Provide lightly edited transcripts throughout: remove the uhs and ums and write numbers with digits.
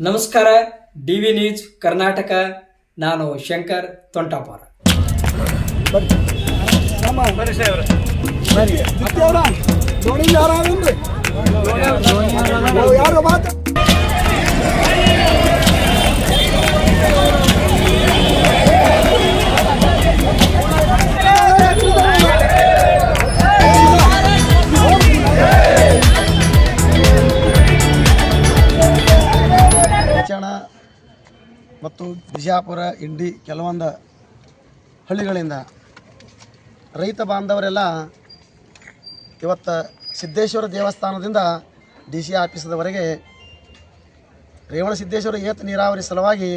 ನಮಸ್ಕಾರ. DV news Karnataka. ನಾನು ಶಂಕರ್ ತೊಂಟಾಪುರ. ಮತ್ತು ಬಿಜಾಪುರ ಇಂಡಿ ಕೆಲವೊಂದು ಹಳ್ಳಿಗಳಿಂದ ರೈತ ಬಾಂಧವರೆಲ್ಲ ಇವತ್ತು ಸಿದ್ದೇಶ್ವರ ದೇವಸ್ಥಾನದಿಂದ DC ಆಫೀಸದವರೆಗೆ ರೇವಣಸಿದ್ದೇಶ್ವರ ಏತ ನೀರಾವರಿ ಸಲುವಾಗಿ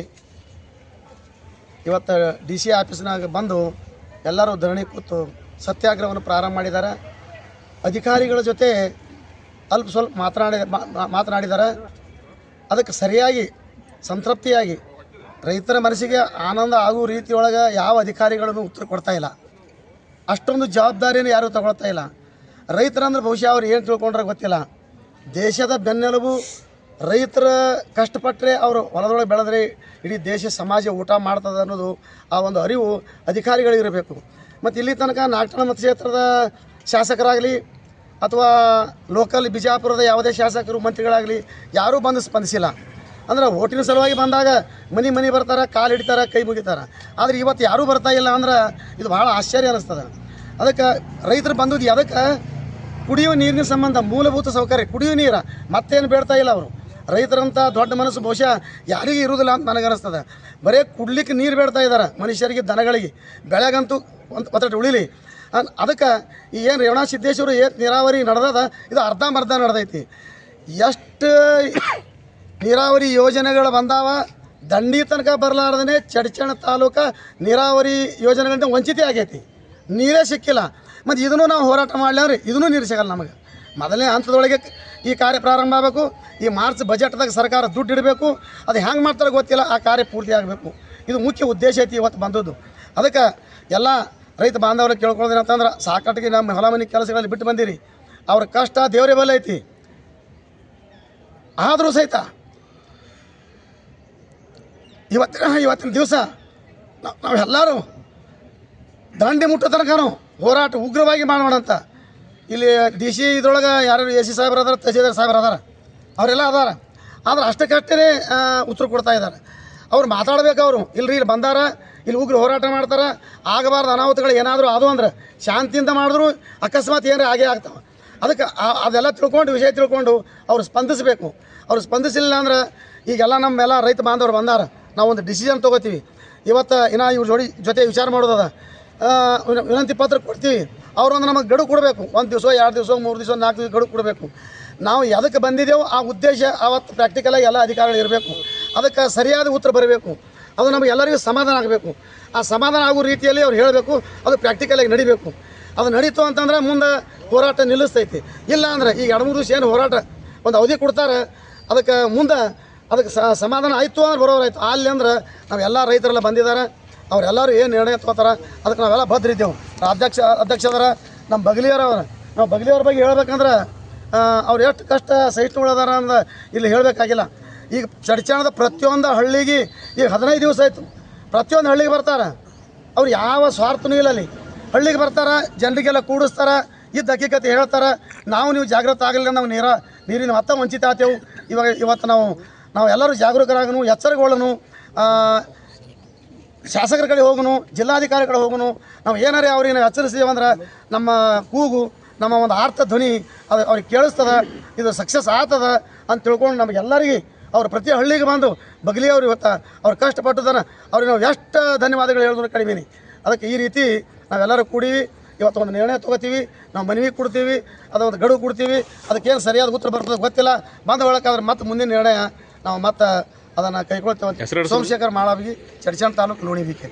ಇವತ್ತು DC ಆಫೀಸ್ನಾಗ ಬಂದು ಎಲ್ಲರೂ ಧರಣಿ ಕೂತು ಸತ್ಯಾಗ್ರಹವನ್ನು ಪ್ರಾರಂಭ ಮಾಡಿದ್ದಾರೆ. ಅಧಿಕಾರಿಗಳ ಜೊತೆ ಅಲ್ಪ ಸ್ವಲ್ಪ ಮಾತನಾಡಿದ್ದಾರೆ. ಅದಕ್ಕೆ ಸರಿಯಾಗಿ ಸಂತೃಪ್ತಿಯಾಗಿ ರೈತರ ಮನಸ್ಸಿಗೆ ಆನಂದ ಆಗುವ ರೀತಿಯೊಳಗೆ ಯಾವ ಅಧಿಕಾರಿಗಳನ್ನು ಉತ್ತರ ಕೊಡ್ತಾ ಇಲ್ಲ. ಅಷ್ಟೊಂದು ಜವಾಬ್ದಾರಿಯನ್ನು ಯಾರೂ ತಗೊಳ್ತಾ ಇಲ್ಲ. ರೈತರಂದ್ರೆ ಬಹುಶಃ ಅವ್ರು ಏನು ತಿಳ್ಕೊಂಡ್ರೆ ಗೊತ್ತಿಲ್ಲ. ದೇಶದ ಬೆನ್ನೆಲುಬು ರೈತರ ಕಷ್ಟಪಟ್ಟರೆ ಅವರು ಹೊಲದೊಳಗೆ ಬೆಳೆದ್ರೆ ಇಡೀ ದೇಶ ಸಮಾಜ ಊಟ ಮಾಡ್ತದೆ ಅನ್ನೋದು ಆ ಒಂದು ಅರಿವು ಅಧಿಕಾರಿಗಳಿಗಿರಬೇಕು. ಮತ್ತು ಇಲ್ಲಿ ತನಕ ನಾಗಠಾಣ ಮತಕ್ಷೇತ್ರದ ಶಾಸಕರಾಗಲಿ ಅಥವಾ ಲೋಕಲ್ ಬಿಜಾಪುರದ ಯಾವುದೇ ಶಾಸಕರು ಮಂತ್ರಿಗಳಾಗಲಿ ಯಾರೂ ಬಂದು ಸ್ಪಂದಿಸಿಲ್ಲ. ಅಂದ್ರೆ ಓಟಿನ ಸಲುವಾಗಿ ಬಂದಾಗ ಮನೆ ಬರ್ತಾರೆ, ಕಾಲು ಹಿಡಿತಾರೆ, ಕೈ ಮುಗಿತಾರೆ. ಆದರೆ ಇವತ್ತು ಯಾರೂ ಬರ್ತಾ ಇಲ್ಲ ಅಂದ್ರೆ ಇದು ಭಾಳ ಆಶ್ಚರ್ಯ ಅನ್ನಿಸ್ತದೆ. ಅದಕ್ಕೆ ರೈತರು ಬಂದದ್ದು ಅದಕ್ಕೆ ಕುಡಿಯುವ ನೀರಿನ ಸಂಬಂಧ ಮೂಲಭೂತ ಸೌಕರ್ಯ ಕುಡಿಯುವ ನೀರು ಮತ್ತೇನು ಬೇಡ್ತಾ ಇಲ್ಲ. ಅವರು ರೈತರಂಥ ದೊಡ್ಡ ಮನಸ್ಸು ಬಹುಶಃ ಯಾರಿಗೂ ಇರುವುದಿಲ್ಲ ಅಂತ ನನಗನ್ನಿಸ್ತದೆ. ಬರೀ ಕುಡ್ಲಿಕ್ಕೆ ನೀರು ಬೇಡ್ತಾ ಇದ್ದಾರೆ ಮನುಷ್ಯರಿಗೆ, ದನಗಳಿಗೆ. ಬೆಳೆಗಂತೂ ಒತ್ತಡ ಉಳಿಲಿ. ಅದಕ್ಕೆ ಈ ಏನು ರೇವಣಸಿದ್ದೇಶ್ವರ ಏತ ನೀರಾವರಿ ನಡೆದದ ಇದು ಅರ್ಧಂಬರ್ಧ ನಡೆದೈತಿ. ಎಷ್ಟು ನೀರಾವರಿ ಯೋಜನೆಗಳು ಬಂದಾವ, ದಂಡಿ ತನಕ ಬರಲಾರ್ದೇ ಚಡ್ಚಣ ತಾಲೂಕು ನೀರಾವರಿ ಯೋಜನೆಗಳಿಂದ ವಂಚಿತ ಆಗೈತಿ. ನೀರೇ ಸಿಕ್ಕಿಲ್ಲ. ಮತ್ತು ಇದನ್ನು ನಾವು ಹೋರಾಟ ಮಾಡಲಿ ಅಂದ್ರೆ ಇದನ್ನೂ ನೀರು ಸಿಗಲ್ಲ ನಮಗೆ. ಮೊದಲನೇ ಹಂತದೊಳಗೆ ಈ ಕಾರ್ಯ ಪ್ರಾರಂಭ ಆಗಬೇಕು. ಈ ಮಾರ್ಚ್ ಬಜೆಟ್ದಾಗ ಸರ್ಕಾರ ದುಡ್ಡು ಇಡಬೇಕು. ಅದು ಹೆಂಗೆ ಮಾಡ್ತಾರೆ ಗೊತ್ತಿಲ್ಲ. ಆ ಕಾರ್ಯ ಪೂರ್ತಿ ಆಗಬೇಕು. ಇದು ಮುಖ್ಯ ಉದ್ದೇಶ ಐತಿ ಇವತ್ತು ಬಂದದ್ದು. ಅದಕ್ಕೆ ಎಲ್ಲ ರೈತ ಬಾಂಧವರಿಗೆ ಕೇಳ್ಕೊಳ್ಳೋದೇನಂತಂದ್ರೆ ಸಾಕಟ್ಟಿಗೆ ನಮ್ಮ ಹೊಲ ಮನೆ ಕೆಲಸಗಳಲ್ಲಿ ಬಿಟ್ಟು ಬಂದಿರಿ. ಅವ್ರ ಕಷ್ಟ ದೇವರೇ ಬಲ ಐತಿ. ಆದರೂ ಸಹಿತ ಇವತ್ತಿನ ದಿವಸ ನಾವೆಲ್ಲರೂ ದಂಡಿ ಮುಟ್ಟೋ ತನಕನೂ ಹೋರಾಟ ಉಗ್ರವಾಗಿ ಮಾಡೋಣ ಅಂತ. ಇಲ್ಲಿ DC ಇದ್ರೊಳಗೆ ಯಾರು AC ಸಾಹೇಬ್ರು ಅದಾರ, ತಹಸೀಲ್ದಾರ್ ಸಾಹೇಬ್ರು ಅದಾರ, ಅವರೆಲ್ಲ ಅದಾರ. ಆದ್ರೆ ಅಷ್ಟಕ್ಕಷ್ಟೇ ಉತ್ತರ ಕೊಡ್ತಾ ಇದ್ದಾರೆ. ಅವ್ರು ಮಾತಾಡ್ಬೇಕು. ಅವರು ಇಲ್ರಿ ಇಲ್ಲಿ ಬಂದಾರ, ಇಲ್ಲಿ ಉಗ್ರ ಹೋರಾಟ ಮಾಡ್ತಾರೆ, ಆಗಬಾರ್ದು ಅನಾಹುತಗಳು ಏನಾದರೂ ಅದು ಅಂದ್ರೆ ಶಾಂತಿಯಿಂದ ಮಾಡಿದ್ರು ಅಕಸ್ಮಾತ್ ಏನಾರ ಆಗೇ ಆಗ್ತಾವೆ. ಅದಕ್ಕೆ ಅದೆಲ್ಲ ತಿಳ್ಕೊಂಡು ವಿಷಯ ತಿಳ್ಕೊಂಡು ಅವ್ರು ಸ್ಪಂದಿಸಬೇಕು. ಅವ್ರು ಸ್ಪಂದಿಸಿಲ್ಲ ಅಂದ್ರೆ ಈಗೆಲ್ಲ ನಮ್ಮೆಲ್ಲ ರೈತ ಬಾಂಧವರು ಬಂದಾರ, ನಾವೊಂದು ಡಿಸಿಷನ್ ತೊಗೋತೀವಿ. ಇವತ್ತು ಇನ್ನು ಇವ್ರ ಜೊತೆ ವಿಚಾರ ಮಾಡೋದದ, ವಿನಂತಿ ಪತ್ರ ಕೊಡ್ತೀವಿ. ಅವರೊಂದು ನಮಗೆ ಗಡುವು ಕೊಡಬೇಕು. 1 ದಿವಸ 2 ದಿವಸ 3 ದಿವಸ 4 ದಿವಸ ಗಡುವು ಕೊಡಬೇಕು. ನಾವು ಎದಕ್ಕೆ ಬಂದಿದ್ದೆವು ಆ ಉದ್ದೇಶ ಅವತ್ತು ಪ್ರಾಕ್ಟಿಕಲಾಗಿ ಎಲ್ಲ ಅಧಿಕಾರಿಗಳು ಇರಬೇಕು. ಅದಕ್ಕೆ ಸರಿಯಾದ ಉತ್ತರ ಬರಬೇಕು. ಅದು ನಮಗೆ ಎಲ್ಲರಿಗೂ ಸಮಾಧಾನ ಆಗಬೇಕು. ಆ ಸಮಾಧಾನ ಆಗೋ ರೀತಿಯಲ್ಲಿ ಅವ್ರು ಹೇಳಬೇಕು. ಅದು ಪ್ರಾಕ್ಟಿಕಲಾಗಿ ನಡಿಬೇಕು. ಅದು ನಡೀತು ಅಂತಂದ್ರೆ ಮುಂದೆ ಹೋರಾಟ ನಿಲ್ಲಿಸ್ತೈತಿ. ಇಲ್ಲ ಅಂದ್ರೆ ಈಗ 2-3 ದಿವಸ ಏನು ಹೋರಾಟ ಒಂದು ಅವಧಿ ಕೊಡ್ತಾರೆ, ಅದಕ್ಕೆ ಮುಂದೆ ಅದಕ್ಕೆ ಸಮಾಧಾನ ಆಯಿತು ಅಂದ್ರೆ ಬರೋರಾಯ್ತು. ಅಲ್ಲಿ ಅಂದ್ರೆ ನಾವೆಲ್ಲ ರೈತರೆಲ್ಲ ಬಂದಿದ್ದಾರೆ. ಅವರೆಲ್ಲರೂ ಏನು ನಿರ್ಣಯ ತೊಗೋತಾರೆ ಅದಕ್ಕೆ ನಾವೆಲ್ಲ ಬದ್ಧ ಇದ್ದೇವೆ. ಅಧ್ಯಕ್ಷರ ನಮ್ಮ ಬಗಲಿಯವರವ್ರ, ನಾವು ಬಗಲಿಯವ್ರ ಬಗ್ಗೆ ಹೇಳ್ಬೇಕಂದ್ರೆ ಅವ್ರು ಎಷ್ಟು ಕಷ್ಟ ಸಹಿಷ್ಣುಗಳದಾರ ಅಂದ್ರೆ ಇಲ್ಲಿ ಹೇಳಬೇಕಾಗಿಲ್ಲ. ಈಗ ಚಡ್ಚಾಣದ ಪ್ರತಿಯೊಂದು ಹಳ್ಳಿಗೆ ಈಗ 15 ದಿವಸ ಆಯಿತು. ಪ್ರತಿಯೊಂದು ಹಳ್ಳಿಗೆ ಬರ್ತಾರೆ. ಅವ್ರು ಯಾವ ಸ್ವಾರ್ಥನೂ ಇಲ್ಲ. ಅಲ್ಲಿ ಹಳ್ಳಿಗೆ ಬರ್ತಾರೆ, ಜನರಿಗೆಲ್ಲ ಕೂಡಿಸ್ತಾರೆ, ಇದ್ದ ಹಕ್ಕಿಕತೆ ಹೇಳ್ತಾರೆ. ನೀವು ಜಾಗೃತ ಆಗಲಿಲ್ಲ, ನಾವು ನೀರಿನ ಮತ್ತೆ ವಂಚಿತ ಆಗ್ತೇವೆ. ಇವತ್ತು ನಾವು ಎಲ್ಲರೂ ಜಾಗರೂಕರಾಗನು, ಎಚ್ಚರಗೊಳ್ಳನು, ಶಾಸಕರ ಕಡೆ ಹೋಗೋನು, ಜಿಲ್ಲಾಧಿಕಾರಿ ಕಡೆ ಹೋಗೋನು. ನಾವು ಏನಾರೇ ಅವ್ರಿಗೆ ನಾವು ಎಚ್ಚರಿಸಿದೇವಂದ್ರೆ ನಮ್ಮ ಕೂಗು, ನಮ್ಮ ಒಂದು ಆರ್ಥ ಧ್ವನಿ ಅದು ಅವ್ರಿಗೆ ಕೇಳಿಸ್ತದ. ಇದು ಸಕ್ಸಸ್ ಆಗ್ತದ ಅಂತ ತಿಳ್ಕೊಂಡು ನಮಗೆಲ್ಲರಿಗೆ ಅವ್ರು ಪ್ರತಿ ಹಳ್ಳಿಗೆ ಬಂದು ಬಗಲಿಯವ್ರು ಇವತ್ತು ಅವ್ರು ಕಷ್ಟಪಟ್ಟದನ್ನು ಅವ್ರಿಗೆ ನಾವು ಎಷ್ಟು ಧನ್ಯವಾದಗಳು ಹೇಳಿದ್ರು ಕಡಿಮೆ. ಅದಕ್ಕೆ ಈ ರೀತಿ ನಾವೆಲ್ಲರೂ ಕೂಡೀವಿ. ಇವತ್ತು ಒಂದು ನಿರ್ಣಯ ತೊಗೋತೀವಿ, ನಾವು ಮನವಿ ಕೊಡ್ತೀವಿ, ಅದೊಂದು ಗಡುವು ಕೊಡ್ತೀವಿ. ಅದಕ್ಕೇನು ಸರಿಯಾದ ಉತ್ತರ ಬರ್ತದೆ ಗೊತ್ತಿಲ್ಲ. ಬಂದ ಒಳಗಾದ್ರೆ ಮತ್ತೆ ಮುಂದಿನ ನಿರ್ಣಯ ನಾವು ಮತ್ತೆ ಅದನ್ನು ಕೈಗೊಳ್ತೇವೆ. ಸೋಮಶೇಖರ್ ಮಾಳಾವಿ, ಚಡ್ಚಣ ತಾಲೂಕು, ಲೋಣಿಬಿಕೆ.